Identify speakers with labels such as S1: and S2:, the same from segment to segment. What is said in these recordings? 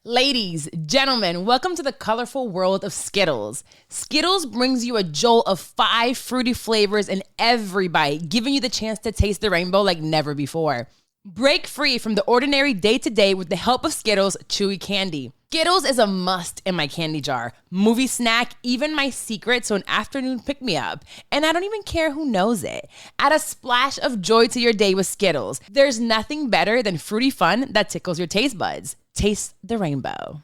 S1: Ladies, gentlemen, welcome to the colorful world of Skittles. Skittles brings you a jolt of 5 fruity flavors in every bite, giving you the chance to taste the rainbow like never before. Break free from the ordinary day-to-day with the help of Skittles Chewy Candy. Skittles is a must in my candy jar, movie snack, even my secret, so an afternoon pick-me-up. And I don't even care who knows it. Add a splash of joy to your day with Skittles. There's nothing better than fruity fun that tickles your taste buds. Taste the rainbow.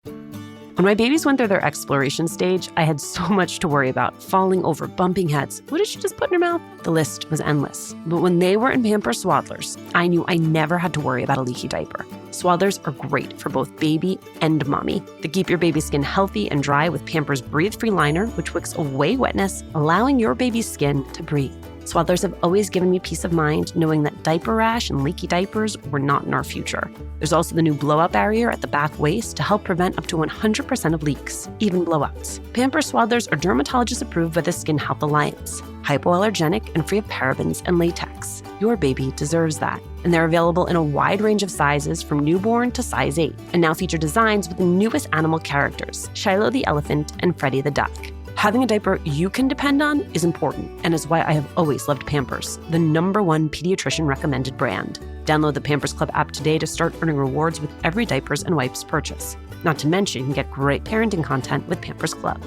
S2: When my babies went through their exploration stage, I had so much to worry about. Falling over, bumping heads. What did she just put in her mouth? The list was endless. But when they were in Pampers Swaddlers, I knew I never had to worry about a leaky diaper. Swaddlers are great for both baby and mommy. They keep your baby's skin healthy and dry with Pampers Breathe-Free Liner, which wicks away wetness, allowing your baby's skin to breathe. Swaddlers have always given me peace of mind knowing that diaper rash and leaky diapers were not in our future. There's also the new blowout barrier at the back waist to help prevent up to 100% of leaks, even blowouts. Pampers Swaddlers are dermatologist approved by the Skin Health Alliance, hypoallergenic and free of parabens and latex. Your baby deserves that. And they're available in a wide range of sizes from newborn to size 8, and now feature designs with the newest animal characters, Shiloh the elephant and Freddie the duck. Having a diaper you can depend on is important, and is why I have always loved Pampers, the #1 pediatrician recommended brand. Download the Pampers Club app today to start earning rewards with every diapers and wipes purchase. Not to mention, you can get great parenting content with Pampers Club.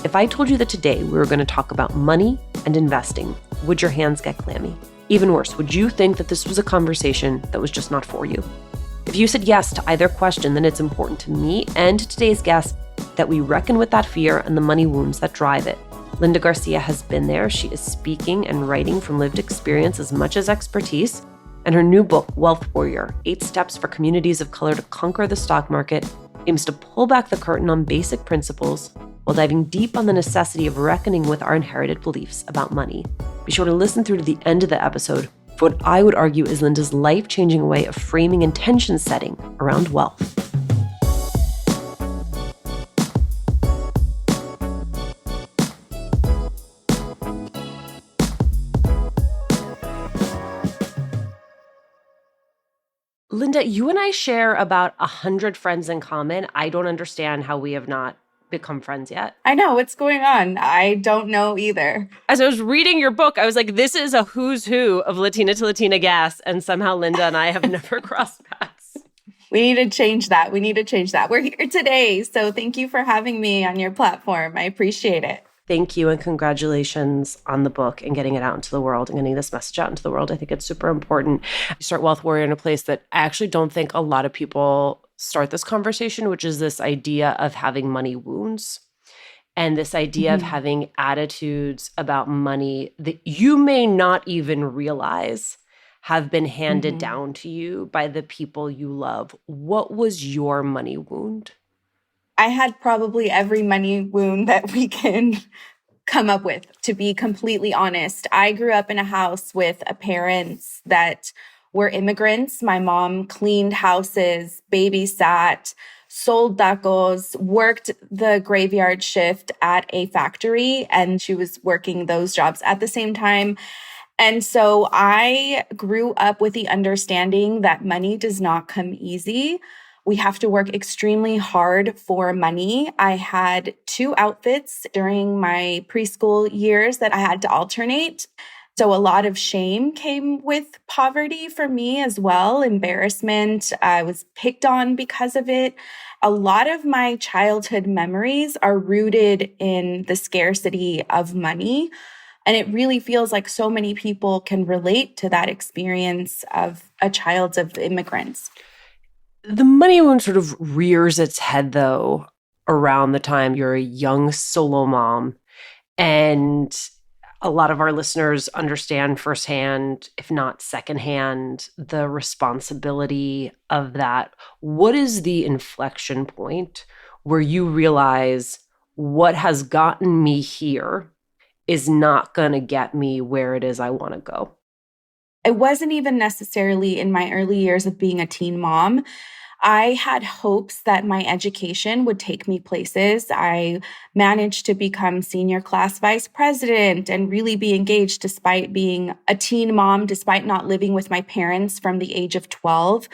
S2: If I told you that today we were going to talk about money and investing, would your hands get clammy? Even worse, would you think that this was a conversation that was just not for you? If you said yes to either question, then it's important to me and to today's guest that we reckon with that fear and the money wounds that drive it. Linda García has been there. She is speaking and writing from lived experience as much as expertise. And her new book, Wealth Warrior, 8 Steps for Communities of Color to Conquer the Stock Market, aims to pull back the curtain on basic principles while diving deep on the necessity of reckoning with our inherited beliefs about money. Be sure to listen through to the end of the episode for what I would argue is Linda's life-changing way of framing intention setting around wealth. Linda, you and I share about 100 friends in common. I don't understand how we have not become friends yet.
S3: I know. What's going on? I don't know either.
S2: As I was reading your book, I was like, this is a who's who of Latina to Latina gas, and somehow Linda and I have never crossed paths.
S3: We need to change that. We're here today, so thank you for having me on your platform. I appreciate it.
S2: Thank you, and congratulations on the book and getting it out into the world and getting this message out into the world. I think it's super important. You start Wealth Warrior in a place that I actually don't think a lot of people start this conversation, which is this idea of having money wounds and this idea of having attitudes about money that you may not even realize have been handed down to you by the people you love. What was your money wound?
S3: I had probably every money wound that we can come up with, to be completely honest. I grew up in a house with parents that were immigrants. My mom cleaned houses, babysat, sold tacos, worked the graveyard shift at a factory, and she was working those jobs at the same time. And so I grew up with the understanding that money does not come easy. We have to work extremely hard for money. I had 2 outfits during my preschool years that I had to alternate. So a lot of shame came with poverty for me as well, embarrassment. I was picked on because of it. A lot of my childhood memories are rooted in the scarcity of money. And it really feels like so many people can relate to that experience of a child of immigrants.
S2: The money wound sort of rears its head, though, around the time you're a young solo mom. And a lot of our listeners understand firsthand, if not secondhand, the responsibility of that. What is the inflection point where you realize what has gotten me here is not going to get me where it is I want to go?
S3: It wasn't even necessarily in my early years of being a teen mom. I had hopes that my education would take me places. I managed to become senior class vice president and really be engaged despite being a teen mom, despite not living with my parents from the age of 12.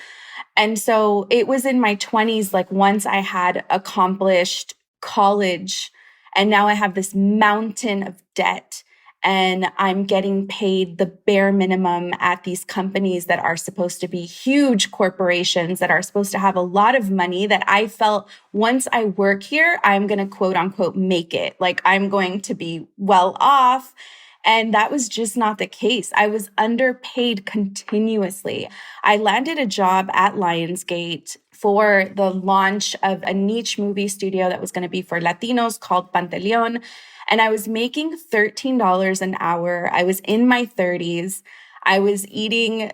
S3: And so it was in my 20s, like once I had accomplished college, and now I have this mountain of debt, and I'm getting paid the bare minimum at these companies that are supposed to be huge corporations that are supposed to have a lot of money, that I felt once I work here, I'm going to quote unquote make it. Like I'm going to be well off. And that was just not the case. I was underpaid continuously. I landed a job at Lionsgate for the launch of a niche movie studio that was going to be for Latinos called Pantaleon. And I was making $13 an hour. I was in my 30s. I was eating,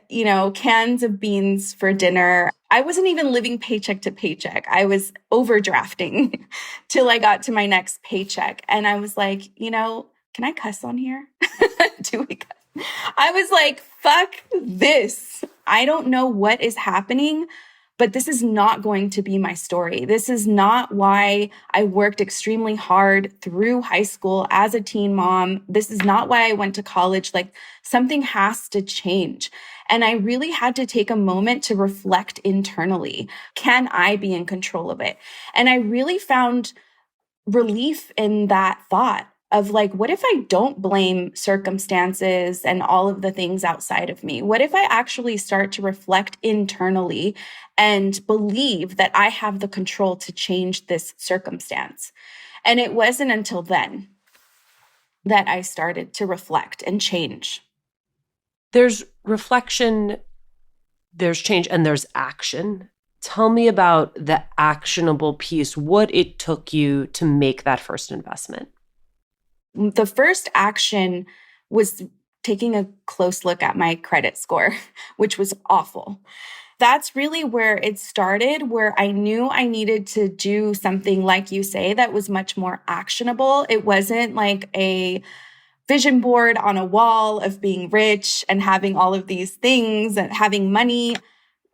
S3: cans of beans for dinner. I wasn't even living paycheck to paycheck. I was overdrafting till I got to my next paycheck. And I was like, can I cuss on here? Do we cuss? I was like, fuck this. I don't know what is happening, but this is not going to be my story. This is not why I worked extremely hard through high school as a teen mom. This is not why I went to college. Like something has to change. And I really had to take a moment to reflect internally. Can I be in control of it? And I really found relief in that thought of like, what if I don't blame circumstances and all of the things outside of me? What if I actually start to reflect internally and believe that I have the control to change this circumstance? And it wasn't until then that I started to reflect and change.
S2: There's reflection, there's change, and there's action. Tell me about the actionable piece, what it took you to make that first investment.
S3: The first action was taking a close look at my credit score, which was awful. That's really where it started, where I knew I needed to do something, like you say, that was much more actionable. It wasn't like a vision board on a wall of being rich and having all of these things and having money.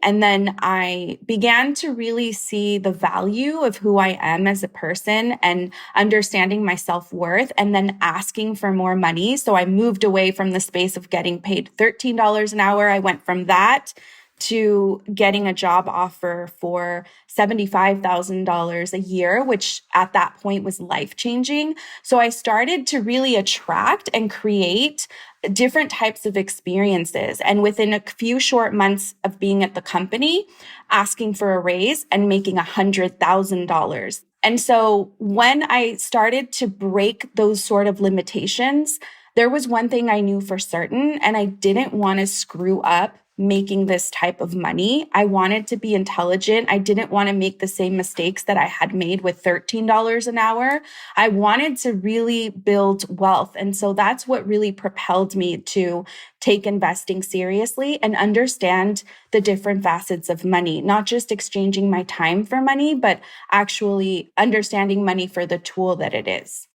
S3: And then I began to really see the value of who I am as a person and understanding my self-worth and then asking for more money. So I moved away from the space of getting paid $13 an hour. I went from that to getting a job offer for $75,000 a year, which at that point was life-changing. So I started to really attract and create different types of experiences. And within a few short months of being at the company, asking for a raise and making $100,000. And so when I started to break those sort of limitations, there was one thing I knew for certain, and I didn't want to screw up making this type of money. I wanted to be intelligent. I didn't want to make the same mistakes that I had made with $13 an hour. I wanted to really build wealth. And so that's what really propelled me to take investing seriously and understand the different facets of money, not just exchanging my time for money, but actually understanding money for the tool that it is.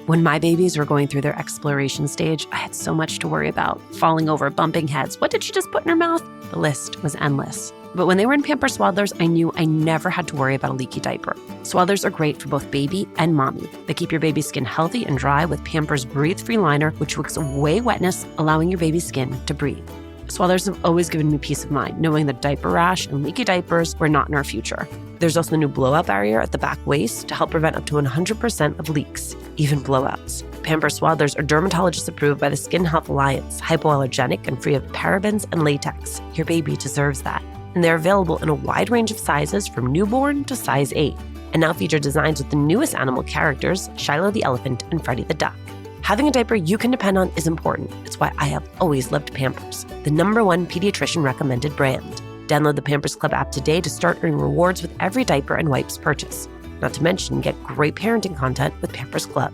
S2: When my babies were going through their exploration stage, I had so much to worry about. Falling over, bumping heads. What did she just put in her mouth? The list was endless. But when they were in Pampers Swaddlers, I knew I never had to worry about a leaky diaper. Swaddlers are great for both baby and mommy. They keep your baby's skin healthy and dry with Pampers Breathe-Free Liner, which wicks away wetness, allowing your baby's skin to breathe. Swaddlers have always given me peace of mind, knowing that diaper rash and leaky diapers were not in our future. There's also the new blowout barrier at the back waist to help prevent up to 100% of leaks, even blowouts. Pampers Swaddlers are dermatologist approved by the Skin Health Alliance, hypoallergenic and free of parabens and latex. Your baby deserves that. And they're available in a wide range of sizes from newborn to size 8. And now feature designs with the newest animal characters, Shiloh the elephant and Freddie the duck. Having a diaper you can depend on is important. It's why I have always loved Pampers, the #1 pediatrician recommended brand. Download the Pampers Club app today to start earning rewards with every diaper and wipes purchase. Not to mention, get great parenting content with Pampers Club.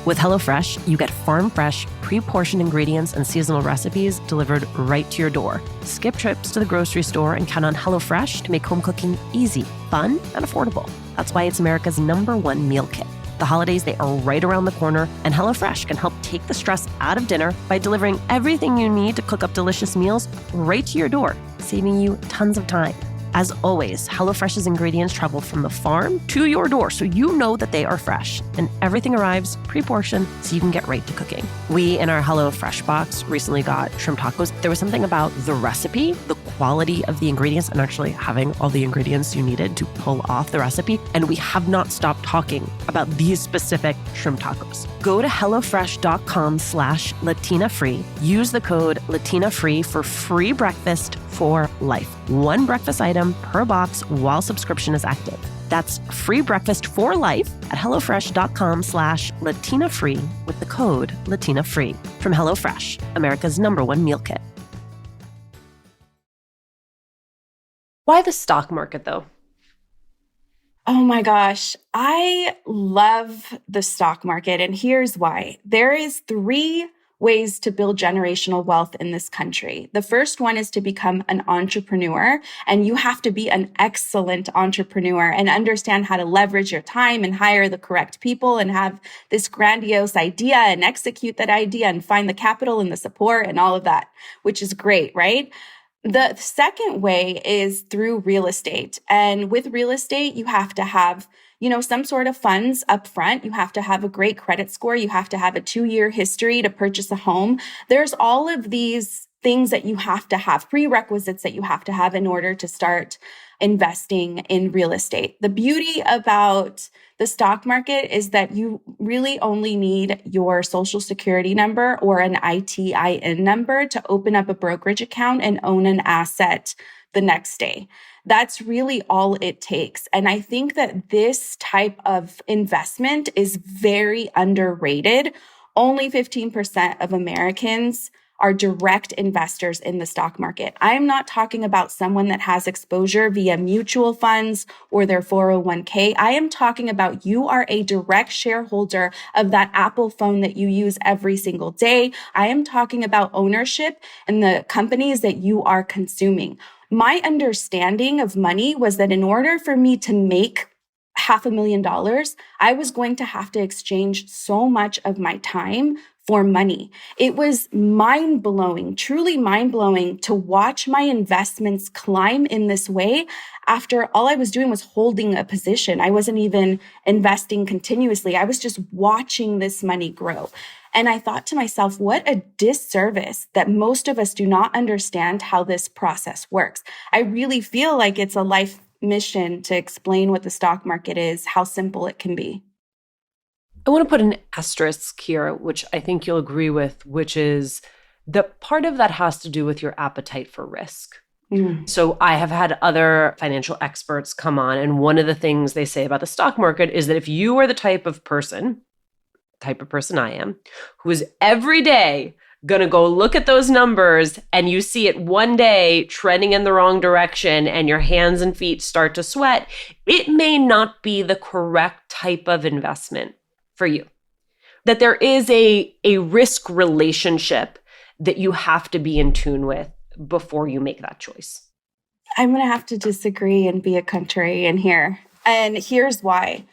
S2: With HelloFresh, you get farm-fresh, pre-portioned ingredients and seasonal recipes delivered right to your door. Skip trips to the grocery store and count on HelloFresh to make home cooking easy, fun, and affordable. That's why it's America's #1 meal kit. The holidays, they are right around the corner, and HelloFresh can help take the stress out of dinner by delivering everything you need to cook up delicious meals right to your door, saving you tons of time. As always, HelloFresh's ingredients travel from the farm to your door, so you know that they are fresh. And everything arrives pre-portioned so you can get right to cooking. We, in our HelloFresh box, recently got shrimp tacos. There was something about the recipe, the quality of the ingredients, and actually having all the ingredients you needed to pull off the recipe. And we have not stopped talking about these specific shrimp tacos. Go to HelloFresh.com/LatinaFree. Use the code LatinaFree for free breakfast for life. One breakfast item per box while subscription is active. That's free breakfast for life at HelloFresh.com/LatinaFree with the code LatinaFree from HelloFresh, America's #1 meal kit. Why the stock market, though?
S3: Oh my gosh, I love the stock market, and here's why. There is 3 ways to build generational wealth in this country. The first one is to become an entrepreneur, and you have to be an excellent entrepreneur and understand how to leverage your time and hire the correct people and have this grandiose idea and execute that idea and find the capital and the support and all of that, which is great, right? The second way is through real estate. And with real estate, you have to have, some sort of funds up front. You have to have a great credit score. You have to have a 2-year history to purchase a home. There's all of these things that you have to have, prerequisites that you have to have in order to start investing in real estate. The beauty about the stock market is that you really only need your social security number or an ITIN number to open up a brokerage account and own an asset the next day. That's really all it takes. And I think that this type of investment is very underrated. Only 15% of Americans are direct investors in the stock market. I am not talking about someone that has exposure via mutual funds or their 401k. I am talking about you are a direct shareholder of that Apple phone that you use every single day. I am talking about ownership in the companies that you are consuming. My understanding of money was that in order for me to make $500,000, I was going to have to exchange so much of my time for money. It was mind-blowing, truly mind-blowing to watch my investments climb in this way after all I was doing was holding a position. I wasn't even investing continuously. I was just watching this money grow. And I thought to myself, what a disservice that most of us do not understand how this process works. I really feel like it's a life mission to explain what the stock market is, how simple it can be.
S2: I want to put an asterisk here, which I think you'll agree with, which is that part of that has to do with your appetite for risk. So I have had other financial experts come on, and one of the things they say about the stock market is that if you are the type of person I am, who is every day going to go look at those numbers and you see it one day trending in the wrong direction and your hands and feet start to sweat, it may not be the correct type of investment for you. That there is a risk relationship that you have to be in tune with before you make that choice.
S3: I'm going to have to disagree and be a contrarian here. And here's why.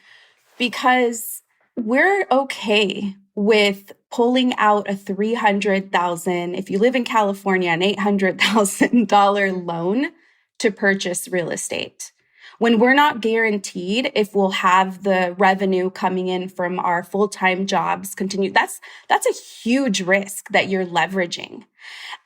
S3: Because we're okay with pulling out a $300,000, if you live in California, an $800,000 loan to purchase real estate. When we're not guaranteed if we'll have the revenue coming in from our full-time jobs continue, that's a huge risk that you're leveraging.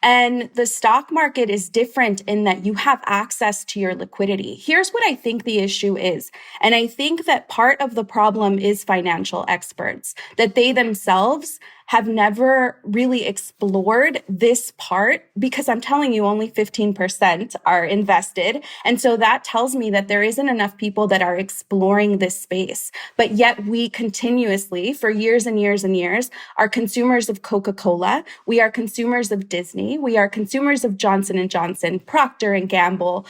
S3: And the stock market is different in that you have access to your liquidity. Here's what I think the issue is. And I think that part of the problem is financial experts, that they themselves have never really explored this part, because I'm telling you, only 15% are invested. And so that tells me that there isn't enough people that are exploring this space. But yet we continuously, for years and years and years, are consumers of Coca-Cola. We are consumers of Disney. We are consumers of Johnson & Johnson, Procter & Gamble.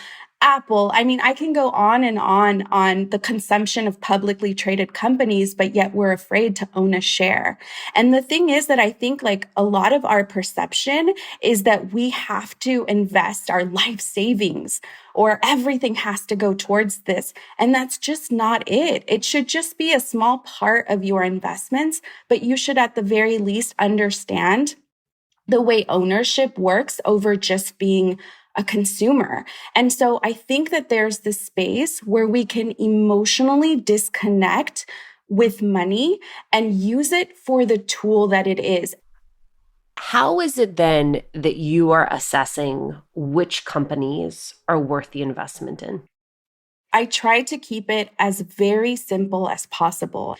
S3: Apple. I mean, I can go on and on the consumption of publicly traded companies, but yet we're afraid to own a share. And the thing is that I think like a lot of our perception is that we have to invest our life savings or everything has to go towards this. And that's just not it. It should just be a small part of your investments, but you should at the very least understand the way ownership works over just being a consumer. And so I think that there's this space where we can emotionally disconnect with money and use it for the tool that it is.
S2: How is it then that you are assessing which companies are worth the investment in?
S3: I try to keep it as very simple as possible.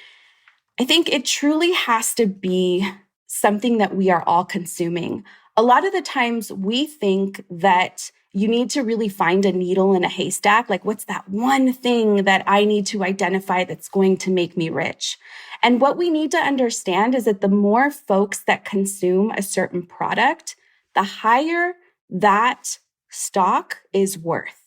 S3: I think it truly has to be something that we are all consuming. A lot of the times we think that you need to really find a needle in a haystack. Like, what's that one thing that I need to identify that's going to make me rich? And what we need to understand is that the more folks that consume a certain product, the higher that stock is worth.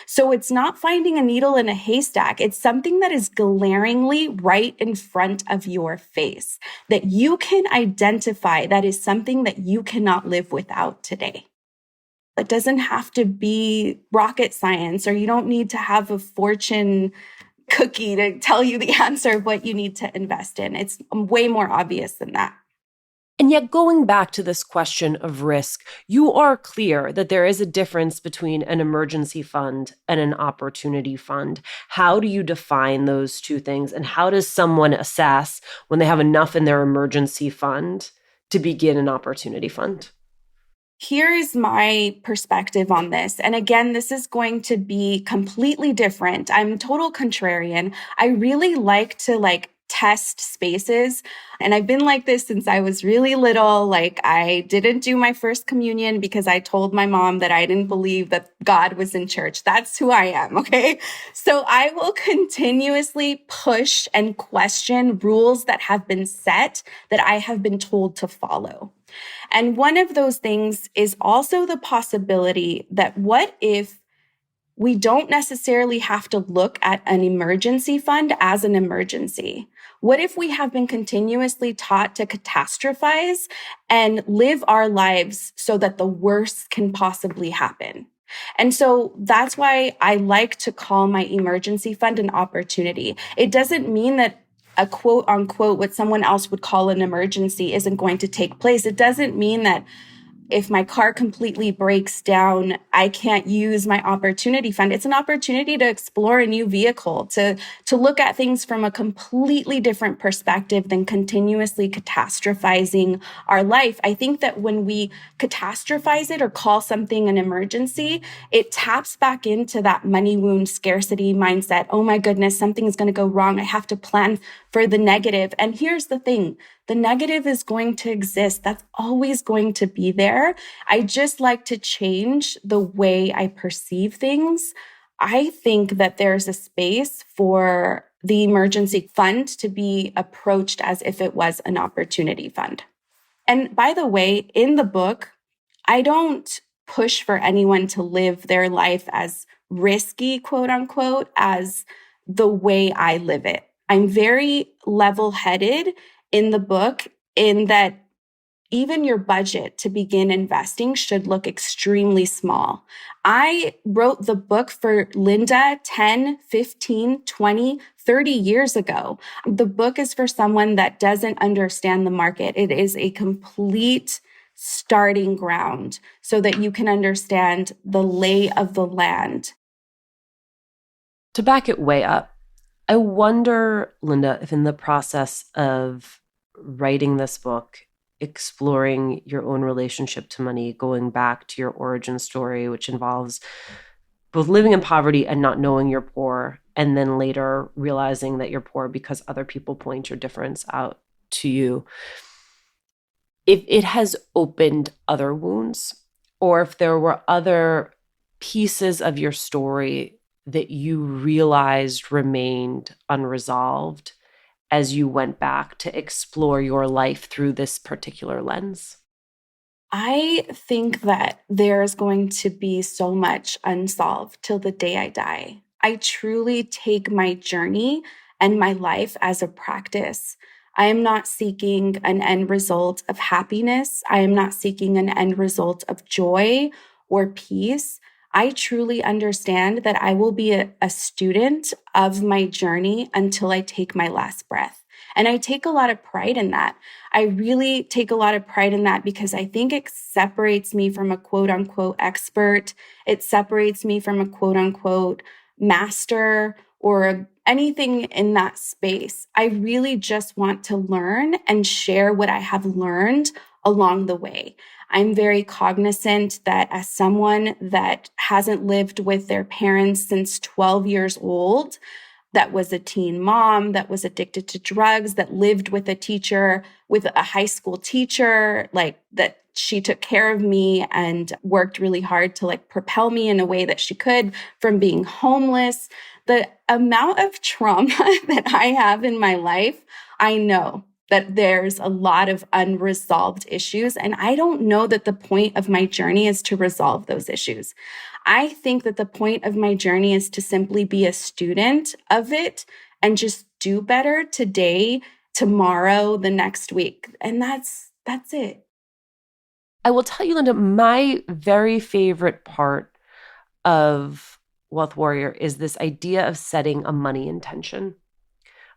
S3: So it's not finding a needle in a haystack. It's something that is glaringly right in front of your face that you can identify that is something that you cannot live without today. It doesn't have to be rocket science, or you don't need to have a fortune cookie to tell you the answer of what you need to invest in. It's way more obvious than that.
S2: And yet, going back to this question of risk, you are clear that there is a difference between an emergency fund and an opportunity fund. How do you define those two things? And how does someone assess when they have enough in their emergency fund to begin an opportunity fund?
S3: Here is my perspective on this. And again, this is going to be completely different. I'm a total contrarian. I really like to test spaces. And I've been like this since I was really little. Like, I didn't do my first communion because I told my mom that I didn't believe that God was in church. That's who I am. Okay. So I will continuously push and question rules that have been set that I have been told to follow. And one of those things is also the possibility that what if we don't necessarily have to look at an emergency fund as an emergency? What if we have been continuously taught to catastrophize and live our lives so that the worst can possibly happen? And so that's why I like to call my emergency fund an opportunity. It doesn't mean that a quote unquote, what someone else would call an emergency isn't going to take place. It doesn't mean that if my car completely breaks down, I can't use my opportunity fund. It's an opportunity to explore a new vehicle, to look at things from a completely different perspective than continuously catastrophizing our life. I think that when we catastrophize it or call something an emergency, it taps back into that money wound scarcity mindset. Oh my goodness, something is going to go wrong. I have to plan for the negative. And here's the thing. The negative is going to exist. That's always going to be there. I just like to change the way I perceive things. I think that there's a space for the emergency fund to be approached as if it was an opportunity fund. And by the way, in the book, I don't push for anyone to live their life as risky, quote unquote, as the way I live it. I'm very level-headed in the book in that even your budget to begin investing should look extremely small. I wrote the book for Linda 10, 15, 20, 30 years ago. The book is for someone that doesn't understand the market. It is a complete starting ground so that you can understand the lay of the land.
S2: To back it way up, I wonder, Linda, if in the process of writing this book, exploring your own relationship to money, going back to your origin story, which involves both living in poverty and not knowing you're poor, and then later realizing that you're poor because other people point your difference out to you, if it has opened other wounds, or if there were other pieces of your story that you realized remained unresolved as you went back to explore your life through this particular lens?
S3: I think that there's going to be so much unsolved till the day I die. I truly take my journey and my life as a practice. I am not seeking an end result of happiness. I am not seeking an end result of joy or peace. I truly understand that I will be a student of my journey until I take my last breath. And I take a lot of pride in that. I really take a lot of pride in that because I think it separates me from a quote unquote expert. It separates me from a quote unquote master or anything in that space. I really just want to learn and share what I have learned along the way. I'm very cognizant that as someone that hasn't lived with their parents since 12 years old, that was a teen mom, that was addicted to drugs, that lived with a teacher, with a high school teacher, like that she took care of me and worked really hard to like propel me in a way that she could from being homeless. The amount of trauma that I have in my life, I know that there's a lot of unresolved issues. And I don't know that the point of my journey is to resolve those issues. I think that the point of my journey is to simply be a student of it and just do better today, tomorrow, the next week. And that's it.
S2: I will tell you, Linda, my very favorite part of Wealth Warrior is this idea of setting a money intention.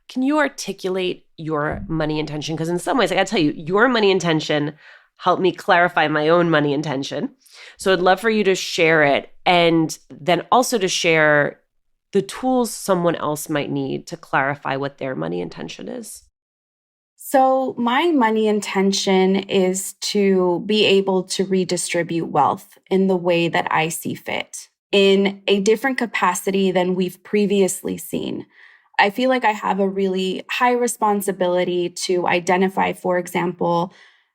S2: Can you articulate your money intention? Because in some ways, I got to tell you, your money intention helped me clarify my own money intention. So I'd love for you to share it and then also to share the tools someone else might need to clarify what their money intention is.
S3: So my money intention is to be able to redistribute wealth in the way that I see fit, in a different capacity than we've previously seen. I feel like I have a really high responsibility to identify, for example,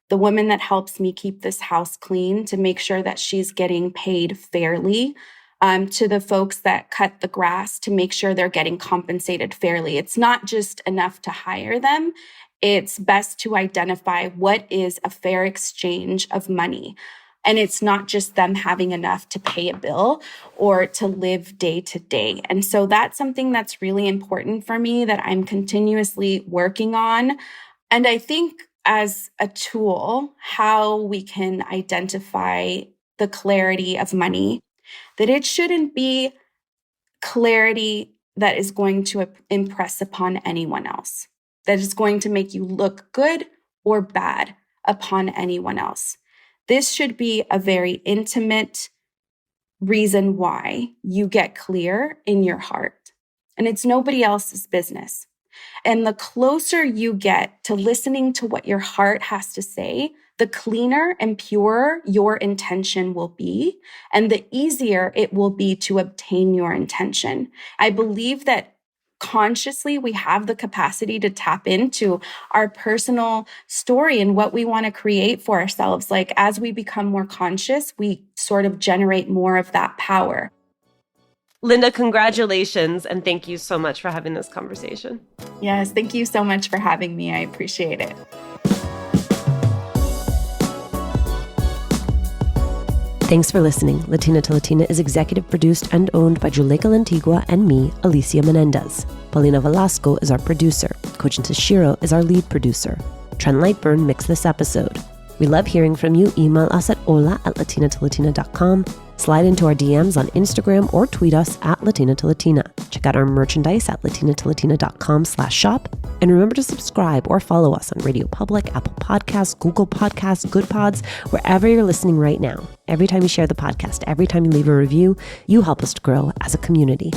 S3: the woman that helps me keep this house clean, to make sure that she's getting paid fairly, to the folks that cut the grass, to make sure they're getting compensated fairly. It's not just enough to hire them. It's best to identify what is a fair exchange of money. And it's not just them having enough to pay a bill or to live day to day. And so that's something that's really important for me that I'm continuously working on. And I think as a tool, how we can identify the clarity of money, that it shouldn't be clarity that is going to impress upon anyone else, that is going to make you look good or bad upon anyone else. This should be a very intimate reason why you get clear in your heart. And it's nobody else's business. And the closer you get to listening to what your heart has to say, the cleaner and purer your intention will be, and the easier it will be to obtain your intention. I believe that consciously, we have the capacity to tap into our personal story and what we want to create for ourselves. Like as we become more conscious, we sort of generate more of that power.
S2: Linda, congratulations. And thank you so much for having this conversation.
S3: Yes, thank you so much for having me. I appreciate it.
S2: Thanks for listening. Latina to Latina is executive produced and owned by Juleka Lantigua and me, Alicia Menendez. Paulina Velasco is our producer. Kojin Tashiro is our lead producer. Trent Lightburn mixed this episode. We love hearing from you. Email us at hola@latinatolatina.com. Slide into our DMs on Instagram or tweet us at Latina to Latina. Check out our merchandise at latinatolatina.com/shop. And remember to subscribe or follow us on Radio Public, Apple Podcasts, Google Podcasts, Good Pods, wherever you're listening right now. Every time you share the podcast, every time you leave a review, you help us to grow as a community.